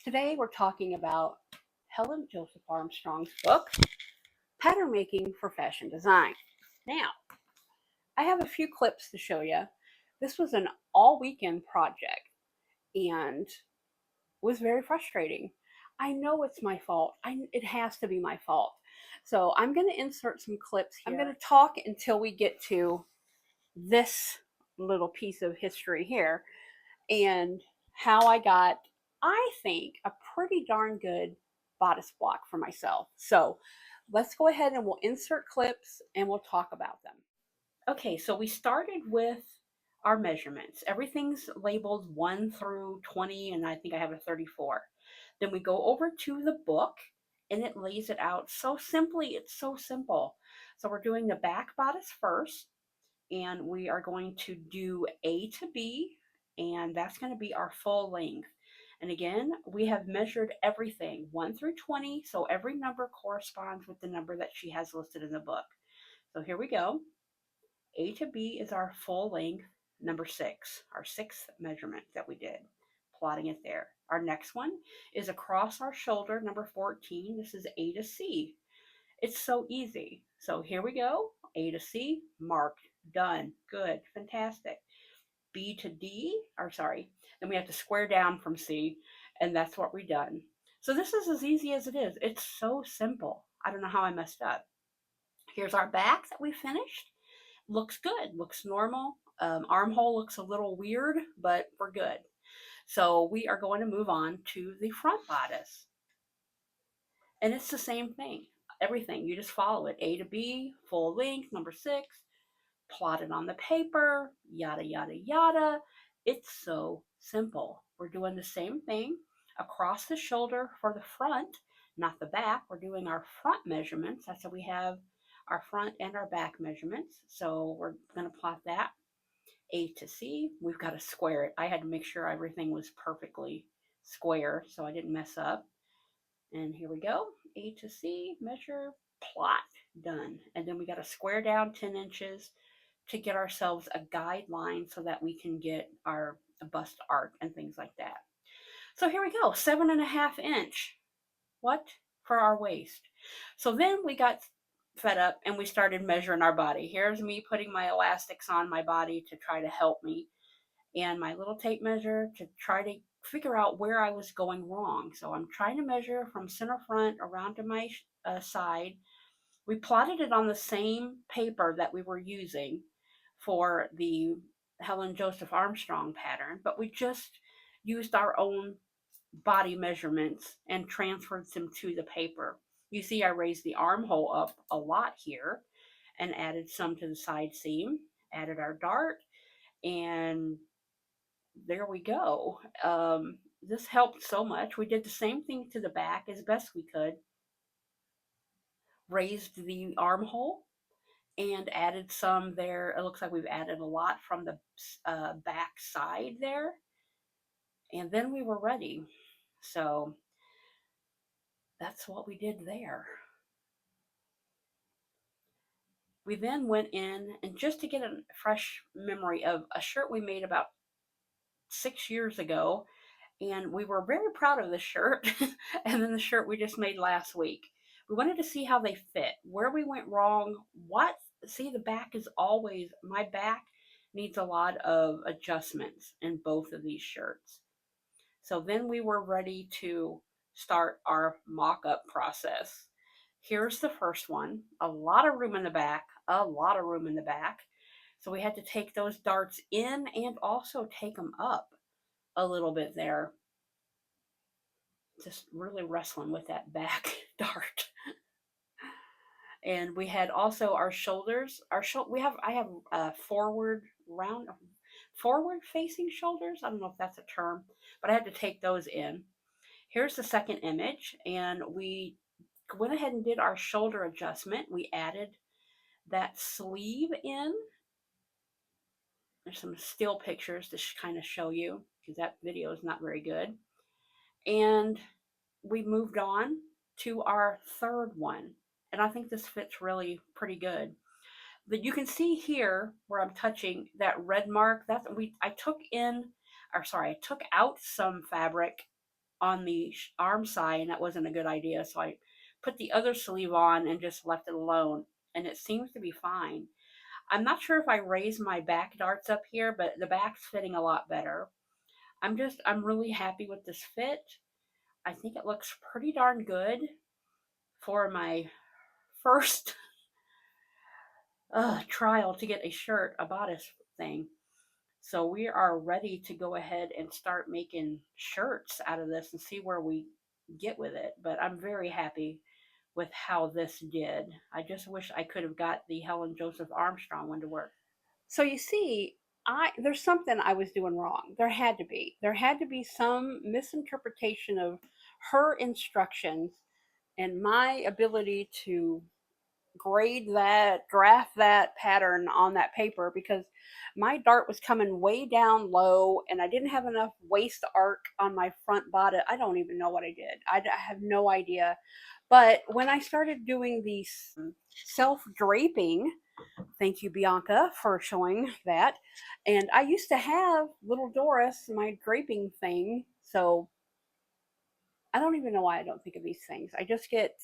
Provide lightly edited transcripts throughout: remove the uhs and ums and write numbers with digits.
Today we're talking about Helen Joseph Armstrong's book, Pattern Making for Fashion Design. Now, I have a few clips to show you. This was an all weekend project and was very frustrating. I know it's my fault. It has to be my fault. So I'm going to insert some clips here. I'm going to talk until we get to this little piece of history here and how I got, I think, a pretty darn good bodice block for myself. So let's go ahead and we'll insert clips and we'll talk about them. Okay, so we started with our measurements. Everything's labeled 1 through 20, and I think I have a 34. Then we go over to the book and it lays it out so simply. It's so simple. So we're doing the back bodice first, and we are going to do A to B, and that's going to be our full length. And again, we have measured everything 1 through 20, so every number corresponds with the number that she has listed in the book. So here we go. A to B is our full length, number 6, our 6th measurement that we did, plotting it there. Our next one is across our shoulder, number 14. This is A to C. It's so easy. So here we go. A to C, marked, done, good, fantastic. B to D, then we have to square down from C, and that's what we've done. So this is as easy as it is. It's so simple. I don't know how I messed up. Here's our back that we finished. Looks good, looks normal. Armhole looks a little weird, but we're good. So we are going to move on to the front bodice. And it's the same thing. Everything, you just follow it. A to B, full length, number 6, plot it on the paper, yada, yada, yada. It's so simple. We're doing the same thing across the shoulder for the front, not the back. We're doing our front measurements. That's how we have our front and our back measurements. So we're going to plot that. A to C, we've got to square it. I had to make sure everything was perfectly square so I didn't mess up. And here we go. A to C, measure, plot, done. And then we got to square down 10 inches to get ourselves a guideline so that we can get our bust arc and things like that. So here we go, 7.5 inch. What? For our waist. So then we got fed up and we started measuring our body. Here's me putting my elastics on my body to try to help me, and my little tape measure to try to figure out where I was going wrong. So I'm trying to measure from center front around to my side. We plotted it on the same paper that we were using for the Helen Joseph Armstrong pattern, but we just used our own body measurements and transferred them to the paper. You see, I raised the armhole up a lot here and added some to the side seam, added our dart, and there we go. This helped so much. We did the same thing to the back as best we could, raised the armhole and added some there. It looks like we've added a lot from the back side there. And then we were ready. So that's what we did there. We then went in, and just to get a fresh memory of a shirt we made about 6 years ago, and we were very proud of this shirt, and then the shirt we just made last week. We wanted to see how they fit, where we went wrong, see, the back is always, my back needs a lot of adjustments in both of these shirts. So then we were ready to start our mock-up process. Here's the first one. A lot of room in the back, a lot of room in the back. So we had to take those darts in and also take them up a little bit there. Just really wrestling with that back dart. And we had also our shoulders. I have forward facing shoulders. I don't know if that's a term, but I had to take those in. Here's the second image, and we went ahead and did our shoulder adjustment. We added that sleeve in. There's some still pictures to kind of show you, because that video is not very good. And we moved on to our third one, and I think this fits really pretty good. But you can see here where I'm touching that red mark. I took out some fabric on the arm side, and that wasn't a good idea. So I put the other sleeve on and just left it alone, and it seems to be fine. I'm not sure if I raised my back darts up here, but the back's fitting a lot better. I'm really happy with this fit. I think it looks pretty darn good for my first trial to get a shirt, a bodice thing. So we are ready to go ahead and start making shirts out of this and see where we get with it. But I'm very happy with how this did. I just wish I could have got the Helen Joseph Armstrong one to work. So you see, there's something I was doing wrong. There had to be. There had to be some misinterpretation of her instructions and my ability to grade that, draft that pattern on that paper, because my dart was coming way down low and I didn't have enough waist arc on my front bodice. I don't even know what I did. I have no idea. But when I started doing these self draping, thank you, Bianca, for showing that. And I used to have little Doris, my draping thing. So I don't even know why I don't think of these things. I just get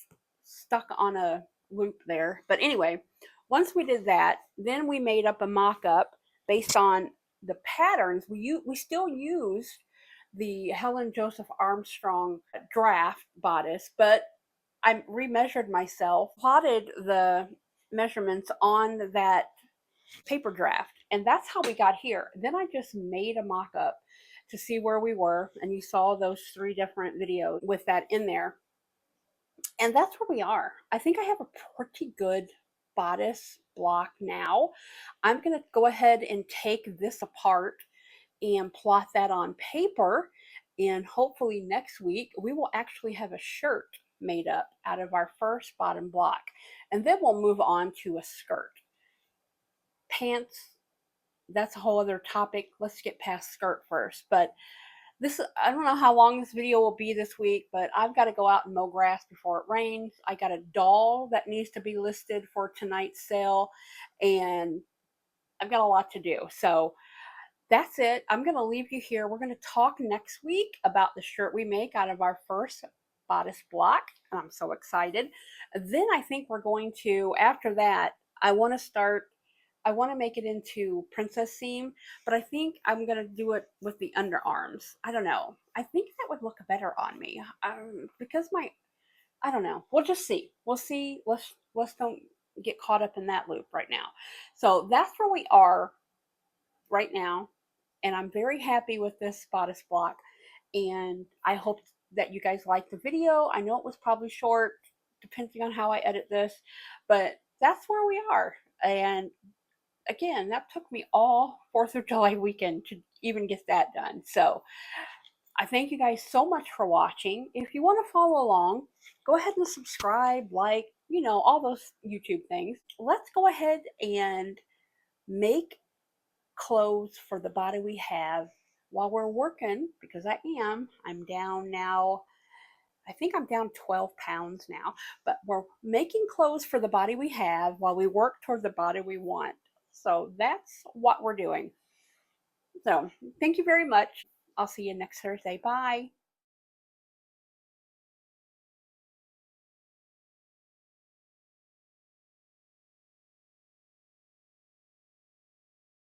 stuck on a loop there. But anyway, once we did that, then we made up a mock-up based on the patterns. We still used the Helen Joseph Armstrong draft bodice, but I remeasured myself, plotted the measurements on that paper draft, and that's how we got here. Then I just made a mock-up to see where we were, and you saw those 3 different videos with that in there, and that's where we are. I think I have a pretty good bodice block now. I'm going to go ahead and take this apart and plot that on paper, and hopefully next week we will actually have a shirt made up out of our first bottom block, and then we'll move on to a skirt. Pants, that's a whole other topic. Let's get past skirt first. But I don't know how long this video will be this week, but I've got to go out and mow grass before it rains. I got a doll that needs to be listed for tonight's sale, and I've got a lot to do. So that's it. I'm going to leave you here. We're going to talk next week about the shirt we make out of our first bodice block. And I'm so excited. Then I think we're going to, after that, I want to make it into princess seam, but I think I'm going to do it with the underarms. I don't know. I think that would look better on me because I don't know. We'll just see. We'll see. Let's don't get caught up in that loop right now. So that's where we are right now. And I'm very happy with this bodice block. And I hope that you guys liked the video. I know it was probably short, depending on how I edit this, but that's where we are. And again, that took me all 4th of July weekend to even get that done. So I thank you guys so much for watching. If you want to follow along, go ahead and subscribe, like, all those YouTube things. Let's go ahead and make clothes for the body we have while we're working, because I'm down now. I think I'm down 12 pounds now, but we're making clothes for the body we have while we work toward the body we want. So that's what we're doing. So thank you very much. I'll see you next Thursday. Bye.